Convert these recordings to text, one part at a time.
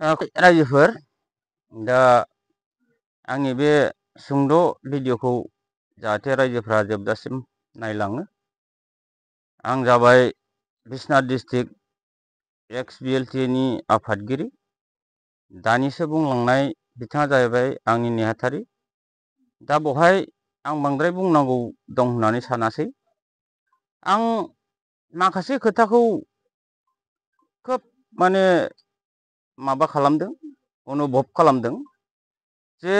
रायजोफोर दा आंनि बे सुंद' भिडिअ'खौ जाहाथे रायजोफ्रा जोबजासिम नायलाङो। आं जाबाय बिश्वनाथ डिस्ट्रिक्ट XBLT नि आफादगिरि। दानिसो बुंलांनाय बिथाङा जाहैबाय आंनि नेहाथारि। दा बेवहाय आं बांद्राय बुंनांगौ दं होननानै सानासै। आं माखासे खोथाखौ खोब माने माबा खालामदों, अनुभब खालामदों जे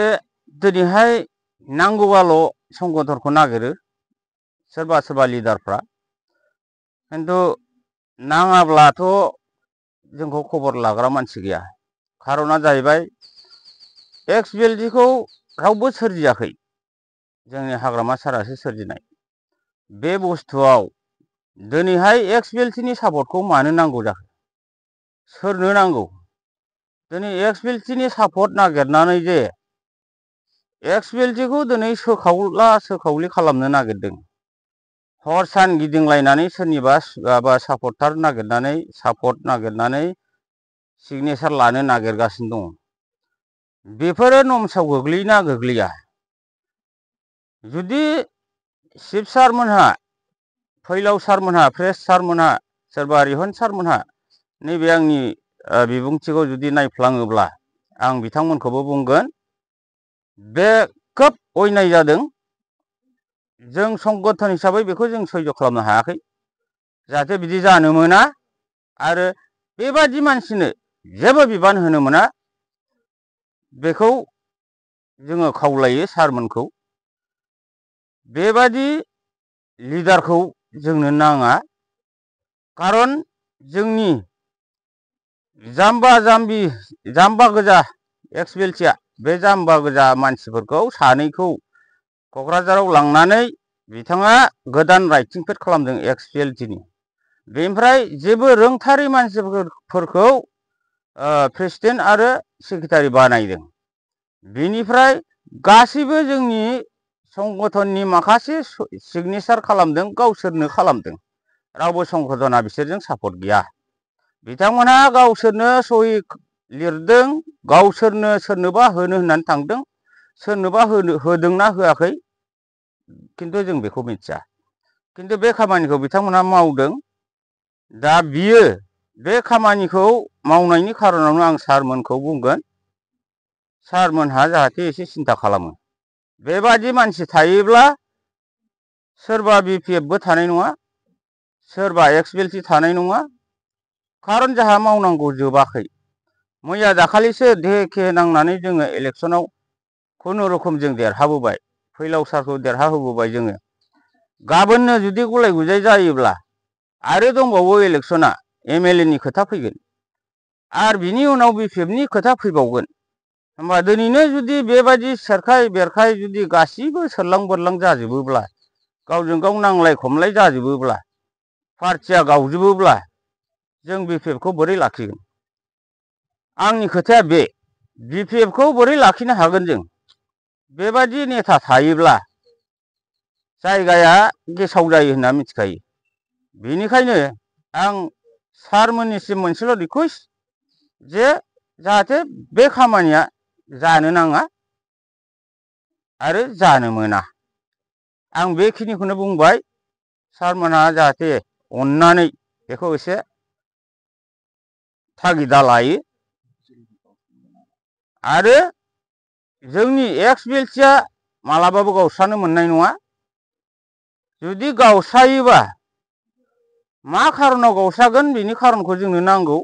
दिनैहाय नांगौबाल' संगठनखौ नागिरो सोरबा सोरबा लिडारफ्रा, खिन्थु नाङाब्लाथ' जोंखौ खबर लाग्रा मानसि गैया। खारना जाहैबाय XBLT खौ रावबो सोरजियाखै, जोंनि हाग्रामा सारासो सोरजिनाय। बे बुस्थुआव दिनैहाय XBLT नि सापर्टखौ मानो नांगौ जाखो? सोरनो नांगौ? दिनै XBLT नि सापर्ट नागिरनानै जे XBLT खौ दिनै सोखावला-सोखावलि खालामनो नागिरदों। हर सान गिदिंलायनानै सोरनिबा सापर्टार नागिरनानै सापर्ट नागिरनानै सिगनेसार लानो नागिरगासिनो दङ। बेफोरो नमसाव गोग्लैयोना गोग्लैया? जुदि चिफ सारमोनहा, फैलाव सारमोनहा, प्रेस सारमोनहा, सोरबा रिहन सारमोनहा नैबे आंनि बिबुंथिखौ जुदि नायफ्लाङोब्ला आं बिथांमोनखौबो बुंगोन बे खोब अयनाय जादों। जों संगठन हिसाबै बेखौ जों सैज' खालामनो हायाखै। जाहाथे बिदि जानो मोना आरो बेबादि मानसिनो जेबो बिबान होनो मोना, बेखौ जोङो खावलायो सारमोनखौ। बेबादि लिडारखौ जोंनो नाङा। खारन जोंनि जाम्बा गोजा XBLT आ, बे जाम्बा गोजा मानसिफोरखौ सानैखौ क'क्राझाराव लांनानै बिथाङा गोदान राइटिं पेड खालामदों XBLT नि। बेनिफ्राय जेबो रोंथारै मानसिफोरखौ प्रेसिडेन्ट आरो सेक्रेटारि बानायदों। बेनिफ्राय गासैबो जोंनि संगठननि माखासे सिगनेसार खालामदों, गावसोरनो खालामदों। रावबो संगठना बिसोरजों सापर्ट गैया। बिथांमोनहा गावसोरनो सहि लिरदों, गावसोरनो सोरनोबा होनो होननानै थांदों। सोरनोबा होदोंना होआखै खिन्थु जों बेखौ मिथिया। खिन्थु बे खामानिखौ बिथांमोनहा मावदों। दा बियो बे खामानिखौ मावनायनि खारनावनो आं सारमोनखौ बुंगोन, सारमोनहा जाहाथे एसे सिन्था खालामो। बेबादि मानसि थायोब्ला सोरबा BPF बो थानाय नङा, सोरबा XBLT थानाय नङा। खारन जोंहा मावनांगौ जोबाखै। मैया दाखालिसो धेके नांनानै जोङो इलेक्सनाव खुनुरुखुम जों देरहाबोबाय। फैलाव सारखौ देरहाहोबोबाय जोङो। गाबोननो जुदि गुलाय गुजाय जायोब्ला आरो दंबावो इलेक्सना, MLA नि खोथा फैगोन आरो बिनि उनाव BPF नि खोथा फैबावगोन। होमबा दिनैनो जुदि बेबायदि सेरखाय बेरखाय जुदि गासिबो सोरलां बोरलां जाजोबोब्ला, गावजों गाव नांलाय खमलाय जाजोबोब्ला, पार्टिया गावजोबोब्ला जों BPF खौ बोरै लाखिगोन? आंनि खोथाया बे, BPF खौ बोरै लाखिनो हागोन जों? बेबादि नेता थायोब्ला जायगाया गेसाव जायो होनना मिथिखायो। बेनिखायनो आं सारमोननिसिम मोनसेल' रिकुवेस्ट जे जाहाथे बे खामानिया जानो नाङा आरो जानो मोना। आं बेखिनिखौनो बुंबाय। सारमोनहा जाहाथे अननानै बेखौ एसे थागिदा लायो आरो जोंनि XBLT आ मालाबाबो गावस्रानो मोननाय नङा। जुदि गावस्रायोबा मा खारनाव गावस्रागोन बेनि खारनखौ जोंनो नांगौ।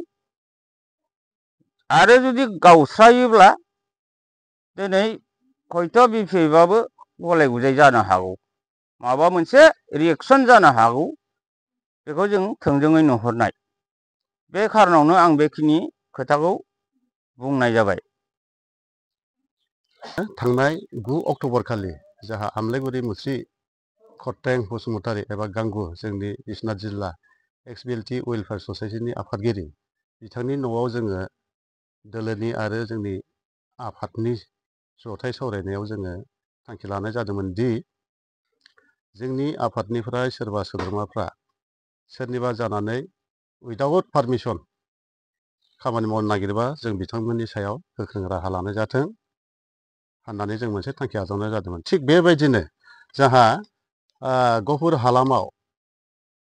आरो जुदि गावस्रायोब्ला दिनै हयथ' BPF आबो गलाय गुजाय जानो हागौ, माबा मोनसे रिएक्सन जानो हागौ। बेखौ जों थोंजोङै नुहुरनाय। बे खारनावनो आं बेखिनि खोथाखौ बुंनाय जाबाय। थांनाय 9 अक्ट'बर खालि जाहा आमलायगुरि मुस्रि खरथें बसुमतारी एबा गांगु, जोंनि बिश्वनाथ जिल्ला XBLT वेलफेयार ससाइटिनि आफादगिरि, बिथांनि न'आव जोङो दोलोनि आरो जोंनि आफादनि जथाय सावरायनायाव जोङो थांखि लानाय जादोंमोन दि जोंनि आफादनिफ्राय सोरबा सोद्रोमाफ्रा सोरनिबा जानानै उइदाउट पारमिसन खामानि मावनो नागिरोबा जों बिथांमोननि सायाव गोख्रों राहा लानाय जाथों होननानै जों मोनसे थांखि आजावनाय जादोंमोन। थिग बेबायदिनो जोंहा गहपुर हालामाव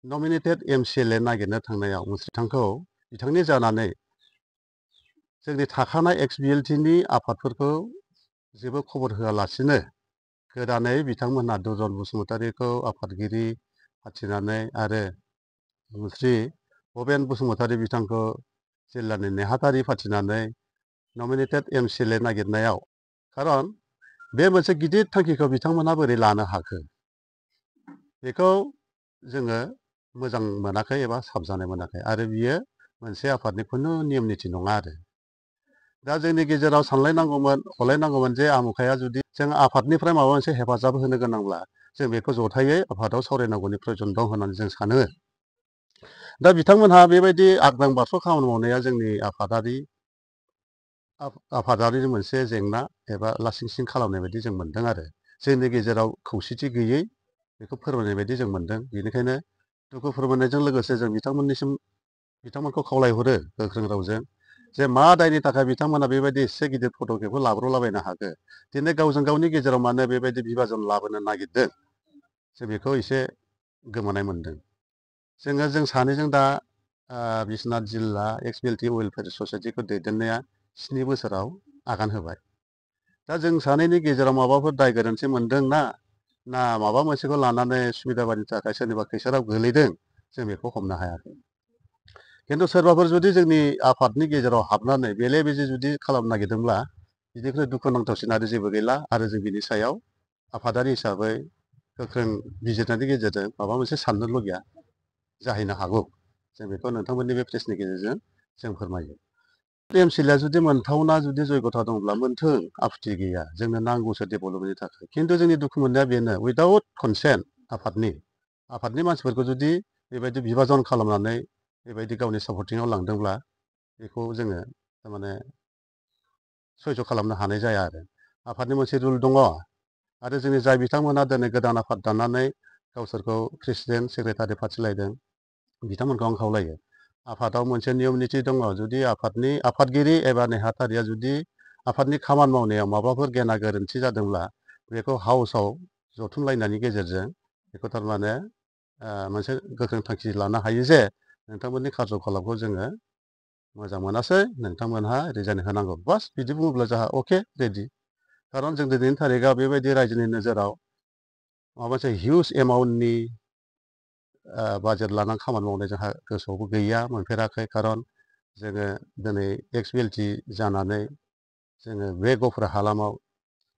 नमिनेटेड MCLA नागिरनो थांनायाव बिथांनि जानानै जोंनि थाखानाय XBLTनि आफादफोरखौ जेबो खबर होआलासिनो गोदानै बिथांमोनहा दुर्जन बसुमतारीखौ आफादगिरि फाथिनानै आरो मुस्रि भबेन बसुमतारी बिथांखौ जिल्लानि नेहाथारि फाथिनानै नमिनेटेड MCLA नागिरनायाव खारन बे मोनसे गिदिर थांखिखौ बिथांमोनहा बोरै लानो हाखो बेखौ जोङो मोजां मोनाखै एबा साबजानाय मोनाखै आरो बियो मोनसे आफादनि खुनु नियम निथि नङा आरो दा जोंनि गेजेराव सानलायनांगौमोन हलायनांगौमोन जे आमुखाया जुदि जों आफादनिफ्राय माबा मोनसे हेफाजाब होनो गोनांब्ला जों बेखौ जथायै आफादाव सावरायनांगौनि प्रयजन दं होननानै जों सानो। दा बिथांमोनहा बेबायदि आगदां बारस' खामानि मावनाया जोंनि आफादारिनि मोनसे जेंना एबा लासिं सिं खालामनाय बायदि जों मोनदों आरो जोंनि गेजेराव खौसेथि गैयै बेखौ फोरमायनाय बायदि जों मोनदों। बेनिखायनो दुखु फोरमायनायजों लोगोसे जों बिथांमोनखौ खावलायहरो गोख्रों रावजों जे मा दायनि थाखाय बिथांमोना बेबायदि एसे गिदिर पदकेपखौ लाब्रलाबायनो हाखो दिनै गावजों गावनि गेजेराव मानो बेबायदि बिभाजन लाबोनो नागिरदों जों बेखौ एसे गोमोनाय मोनदों। जों सानैजों दा बिश्वनाथ जिल्ला XBLT वेलफेयार ससाइटिखौ दैदेननाया 7 बोसोराव आगान होबाय। दा जों सानैनि गेजेराव माबाफोर दाय गोरोन्थि मोनदों ना माबा मोनसेखौ लानानै सुबिदाबादिनि थाखाय सोरनिबा खैसाराव गोलैदों जों बेखौ हमनो हायाखै। खिन्थु सोरबाफोर जुदि जोंनि आफादनि गेजेराव हाबनानै बेले बेजे जुदि खालामनो नागिरदोंब्ला बिनिख्रुइ दुखुनांथावसिन आरो जेबो गैला आरो जों बिनि सायाव आफादारि हिसाबै गोख्रों बिजिरनायनि गेजेरजों माबा मोनसे साननो लगीया जाहैनो हागौ। जों बेखौ नोंथांमोननि बे प्रेसनि गेजेरजों जों फोरमायो। MCLA जुदि मोनथावना जुदि जयगथा दंब्ला मोनथों, आपत्ति गैया, जोंनो नांगौसो डेभेलपमेन्टनि थाखाय। खिन्थु जोंनि दुखु मोननाया बेनो उइदाउट कनसेन्ट आफादनि मानसिफोरखौ जुदि बेबायदि बिभाजन खालामनानै बेबायदि गावनि सापर्टिङाव लांदोंब्ला बेखौ जोङो थारमाने सयज' खालामनो हानाय जाया आरो आफादनि मोनसे रुल दङ आरो जोंनि जाय बिथांमोनहा दिनै गोदान आफाद दानानै गावसोरखौ प्रेसिडेन्ट सेक्रेटारि फाथिलायदों बिथांमोनखौ आं खावलायो आफादाव मोनसे नियम निथि दङ। जुदि आफादगिरि एबा नेहाथारिया जुदि आफादनि खामानि मावनायाव माबाफोर गेना गोरोन्थि जादोंब्ला बेखौ हाउसआव जथुमलायनायनि गेजेरजों बेखौ थारमाने मोनसे गोख्रों थांखि लानो हायो जे नोंथांमोननि कार्जकलापखौ जोङो मोजां मोनासै, नोंथांमोनहा रिजाइन होनांगौ। बास बिदि बुङोब्ला जोंहा अके रेडि। खारन जों दिनैनि थारिखआव बेबायदि रायजोनि नोजोराव माबा मोनसे हिउज एमाउन्टनि बाजेट लानानै खामानि मावनाय जोंहा गोसोआवबो गैया, मोनफेराखै। खारन जोङो दिनै XBLT जानानै जोङो बे गहपुर हालामाव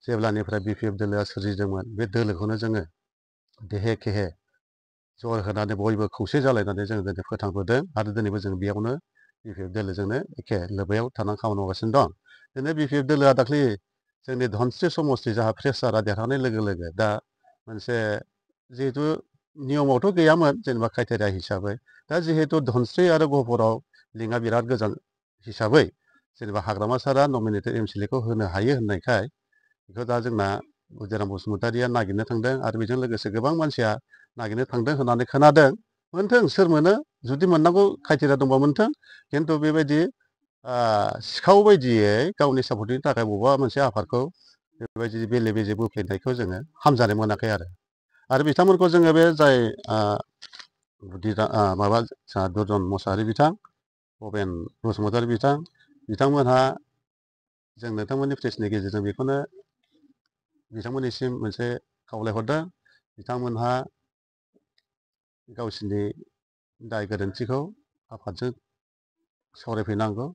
जेब्लानिफ्राय BPF दोलोआ सोरजिदोंमोन बे दोलोखौनो जोङो देहे केहे जर होनानै बयबो खौसे जालायनानै जोङो दिनै फोथांबोदों आरो दिनैबो जों बेयावनो BPF दोलोजोंनो एखे लोब्बायाव थानानै खामानि मावगासिनो दं। दिनै BPF दोलोआ दाख्लि जोंनि धनस्रि समस्ति जाहा प्रेसारआ देरहानाय लोगो लोगो दा मोनसे जिहेथु नियमावथ' गैयामोन जेनेबा क्राइटेरिया हिसाबै, दा जिहेतु धनस्रि आरो गहपुराव लिंकआ बिराद गोजान हिसाबै जेनेबा हाग्रामा सारआ नमिनेटेड MCLAखौ होनो हायो होननायखाय बेखौ दा जोंना उदिराम बसुमतारीया नागिरनो थांदों आरो बेजों लोगोसे गोबां मानसिया नागिरनो थांदों होननानै खोनादों। मोनथों, सोर मोनो, जुदि मोननांगौ क्राइटेरिया दंबा मोनथों। खिन्थु बेबायदि सिखाव बायदियै गावनि सापर्टनि थाखाय बबेबा मोनसे आफादखौ बेबायदि बेले बेजे बोफ्लेनायखौ जोङो हामजानाय मोनाखै आरो बिथांमोनखौ जोङो बे जाय माबा दुर्जन मोसाहारि बिथां, भबेन बसुमतारी बिथांमोनहा जों नोंथांमोननि प्रेसनि गेजेरजों बेखौनो बिथांमोननिसिम मोनसे खावलायहरदों। बिथांमोनहा गावसिनि दाय गोरोन्थिखौ आफादजों सावरायफैनांगौ